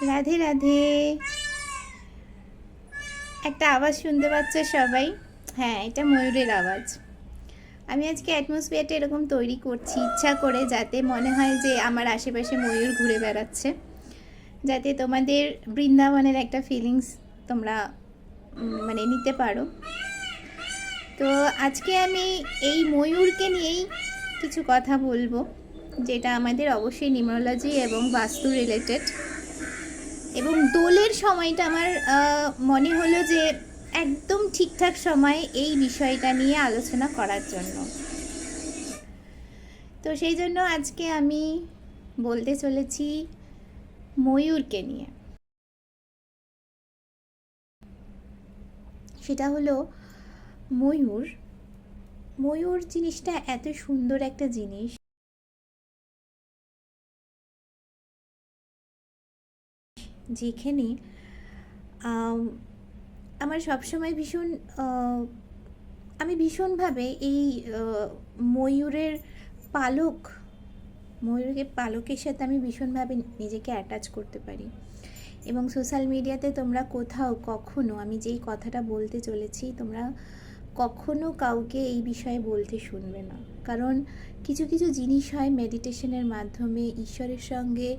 রাধে রাধে। একটা আওয়াজ শুনতে পাচ্ছ সবাই? হ্যাঁ, এটা ময়ূরের আওয়াজ। আমি আজকে অ্যাটমসফিয়ারটা এরকম তৈরি করছি ইচ্ছা করে, যাতে মনে হয় যে আমার আশেপাশে ময়ূর ঘুরে বেড়াচ্ছে, যাতে তোমাদের বৃন্দাবনের একটা ফিলিংস তোমরা মানে নিতে পারো। তো আজকে আমি এই ময়ূরকে নিয়েই কিছু কথা বলবো, যেটা আমাদের অবশ্যই নিউমোলজি এবং বাস্তু রিলেটেড। এবং দোলের সময়টা আমার মনে হলো যে একদম ঠিকঠাক সময় এই বিষয়টা নিয়ে আলোচনা করার জন্য। তো সেই জন্য আজকে আমি বলতে চলেছি ময়ূরকে নিয়ে। সেটা হলো ময়ূর। ময়ূর জিনিসটা এত সুন্দর একটা জিনিস, যেখানে আমার সবসময় ভীষণ আমি ভীষণভাবে এই ময়ূরের পালক ময়ূরের পালকের সাথে আমি ভীষণভাবে নিজেকে অ্যাটাচ করতে পারি। এবং সোশ্যাল মিডিয়াতে তোমরা কোথাও কখনো, আমি যেই কথাটা বলতে চলেছি, তোমরা কখনো কাউকে এই বিষয়ে বলতে শুনবে না। কারণ কিছু কিছু জিনিস হয় মেডিটেশনের মাধ্যমে ঈশ্বরের সঙ্গে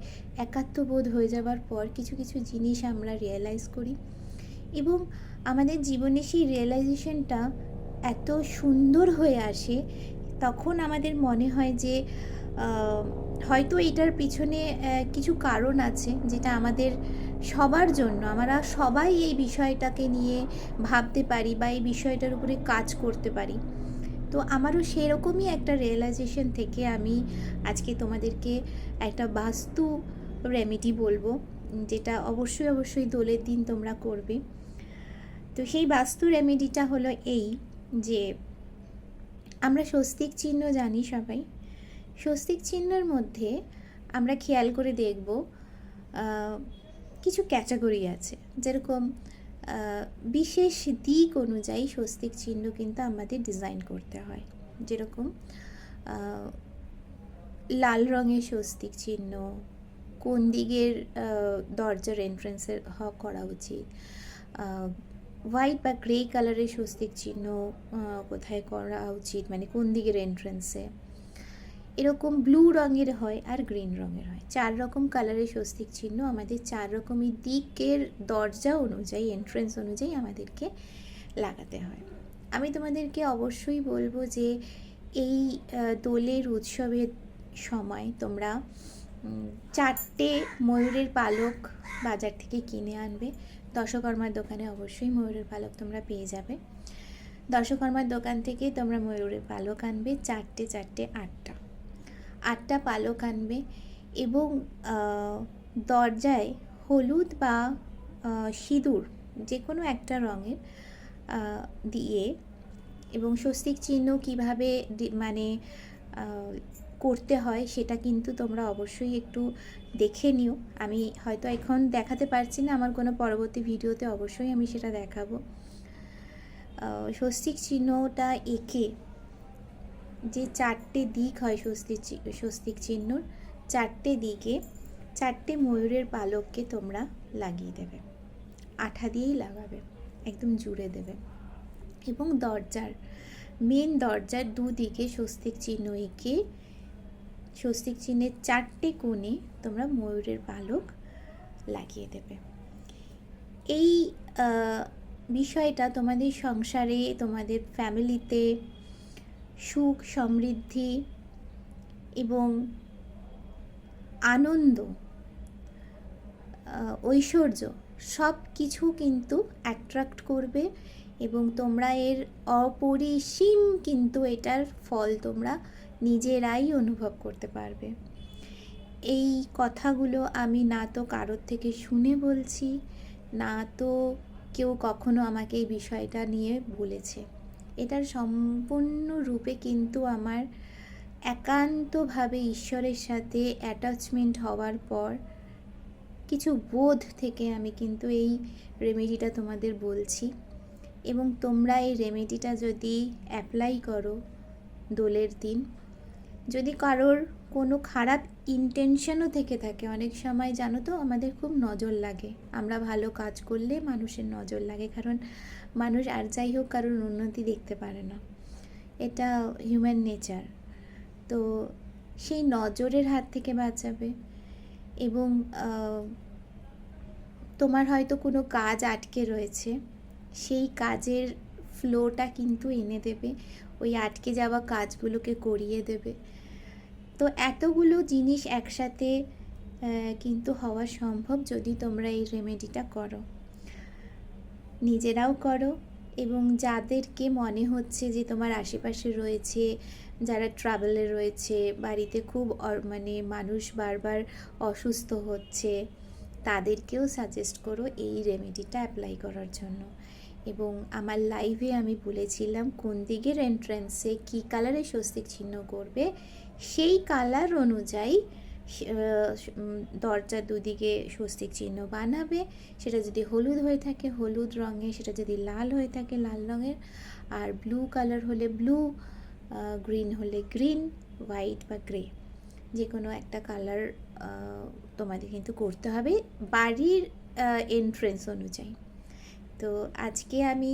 একাত্মবোধ হয়ে যাওয়ার পর কিছু কিছু জিনিস আমরা রিয়েলাইজ করি, এবং আমাদের জীবনে সেই রিয়েলাইজেশনটা এত সুন্দর হয়ে আসে, তখন আমাদের মনে হয় যে হয়তো এটার পিছনে কিছু কারণ আছে, যেটা আমাদের সবার জন্য, আমরা সবাই এই বিষয়টাকে নিয়ে ভাবতে পারি বা এই বিষয়টার উপরে কাজ করতে পারি। তো আমারও সেরকমই একটা রিয়েলাইজেশন থেকে আমি আজকে তোমাদেরকে একটা বাস্তু রেমেডি বলবো, যেটা অবশ্যই অবশ্যই দোলের দিন তোমরা করবে। তো সেই বাস্তু রেমেডিটা হলো এই, যে আমরা স্বস্তিক চিহ্ন জানি সবাই। স্বস্তিক চিহ্নের মধ্যে আমরা খেয়াল করে দেখব কিছু ক্যাটাগরি আছে, যেরকম বিশেষ দিক অনুযায়ী স্বস্তিক চিহ্ন কিন্তু আমাদের ডিজাইন করতে হয়। যেরকম লাল রঙের স্বস্তিক চিহ্ন কোন দিকের দরজার এন্ট্রেন্সে করা উচিত, হোয়াইট বা গ্রে কালারের স্বস্তিক চিহ্ন কোথায় করা উচিত, মানে কোন দিকের এন্ট্রেন্সে। এরকম ব্লু রঙের হয় আর গ্রিন রঙের হয়। 4 রকম কালারের স্বস্তিক চিহ্ন আমাদের 4 রকমই দিকের দরজা অনুযায়ী, এন্ট্রেন্স অনুযায়ী আমাদেরকে লাগাতে হয়। আমি তোমাদেরকে অবশ্যই বলবো যে এই দোলের উৎসবের সময় তোমরা 4টে ময়ূরের পালক বাজার থেকে কিনে আনবে। দশকর্মার দোকানে অবশ্যই ময়ূরের পালক তোমরা পেয়ে যাবে। দশকর্মার দোকান থেকে তোমরা ময়ূরের পালক আনবে 4টে 8টা পালক আনবে, এবং দরজায় হলুদ বা সিঁদুর যে কোনো একটা রঙের দিয়ে, এবং স্বস্তিক চিহ্ন কীভাবে মানে করতে হয় সেটা কিন্তু তোমরা অবশ্যই একটু দেখে নিও। আমি হয়তো এখন দেখাতে পারছি না, আমার কোনো পরবর্তী ভিডিওতে অবশ্যই আমি সেটা দেখাবো। স্বস্তিক চিহ্নটা এঁকে যে 4টে দিক হয় স্বস্তিক চিহ্নর, 4টে দিকে 4টে ময়ূরের পালককে তোমরা লাগিয়ে দেবে, আঠা দিয়েই লাগাবে, একদম জুড়ে দেবে। এবং মেন দরজার দুদিকে স্বস্তিক চিহ্ন এঁকে স্বস্তিক চিহ্নের 4টে কোণে তোমরা ময়ূরের পালক লাগিয়ে দেবে। এই বিষয়টা তোমাদের সংসারে, তোমাদের ফ্যামিলিতে সুখ, সমৃদ্ধি এবং আনন্দ, ঐশ্বর্য সব কিছু কিন্তু অ্যাট্রাক্ট করবে, এবং তোমরা এর অপরিসীম কিন্তু এটার ফল তোমরা নিজেরাই অনুভব করতে পারবে। এই কথাগুলো আমি না তো কারোর থেকে শুনে বলছি, না তো কেউ কখনো আমাকে এই বিষয়টা নিয়ে বলেছে। এটার সম্পূর্ণরূপে কিন্তু আমার একান্তভাবে ঈশ্বরের সাথে অ্যাটাচমেন্ট হওয়ার পর কিছু বোধ থেকে আমি কিন্তু এই রেমেডিটা তোমাদের বলছি। এবং তোমরা এই রেমেডিটা যদি অ্যাপ্লাই করো দোলের দিন, যদি কারোর কোনো খারাপ ইন্টেনশনও থেকে থাকে। অনেক সময় জানো তো আমাদের খুব নজর লাগে, আমরা ভালো কাজ করলে মানুষের নজর লাগে, কারণ মানুষ আর যাই হোক কারোর উন্নতি দেখতে পারে না, এটা হিউম্যান নেচার। তো সেই নজরের হাত থেকে বাঁচাবে। এবং তোমার হয়তো কোনো কাজ আটকে রয়েছে, সেই কাজের ফ্লোটা কিন্তু এনে দেবে, ওই আটকে যাওয়া কাজগুলোকে করিয়ে দেবে। তো এতগুলো জিনিস একসাথে কিন্তু হওয়া সম্ভব যদি তোমরা এই রেমেডিটা করো, নিজেরাও করো এবং যাদেরকে মনে হচ্ছে যে তোমার আশেপাশে রয়েছে, যারা ট্রাভেলে রয়েছে, বাড়িতে খুব মানে মানুষ বারবার অসুস্থ হচ্ছে, তাদেরকেও সাজেস্ট করো এই রেমেডিটা অ্যাপ্লাই করার জন্য। এবং আমার লাইভে আমি বলেছিলাম কোন দিকের এন্ট্রান্সে কী কালারের স্বস্তিক চিহ্ন করবে, সেই কালার অনুযায়ী দরজার দুদিকে স্বস্তিক চিহ্ন বানাবে। সেটা যদি হলুদ হয়ে থাকে হলুদ রঙে, সেটা যদি লাল হয়ে থাকে লাল রঙের, আর ব্লু কালার হলে ব্লু, গ্রিন হলে গ্রিন, হোয়াইট বা গ্রে, যে কোনো একটা কালার তোমাদের কিন্তু করতে হবে বাড়ির এন্ট্রেন্স অনুযায়ী। তো আজকে আমি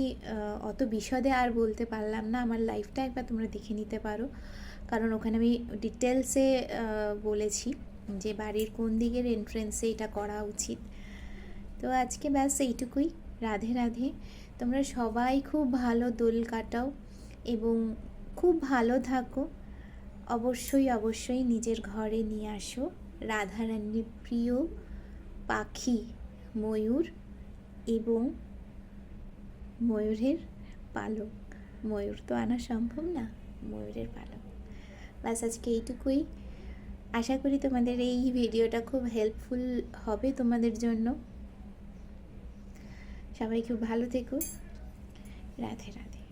অত বিশদে আর বলতে পারলাম না, আমার লাইফটা একবার তোমরা দেখে নিতে পারো, কারণ ওখানে আমি ডিটেলসে বলেছি যে বাড়ির কোন দিকের এন্ট্রেন্সে এটা করা উচিত। তো আজকে ব্যাস এইটুকুই। রাধে রাধে। তোমরা সবাই খুব ভালো দোল কাটাও এবং খুব ভালো থাকো। অবশ্যই অবশ্যই নিজের ঘরে নিয়ে আসো রাধারানীর প্রিয় পাখি ময়ূর এবং ময়ূরের পালক। ময়ূর তো আনা সম্ভব না, ময়ূরের পালক। ব্যাস আজকে এইটুকুই। আশা করি তোমাদের এই ভিডিওটা খুব হেল্পফুল হবে তোমাদের জন্য। সবাই খুব ভালো থেকো। রাধে রাধে।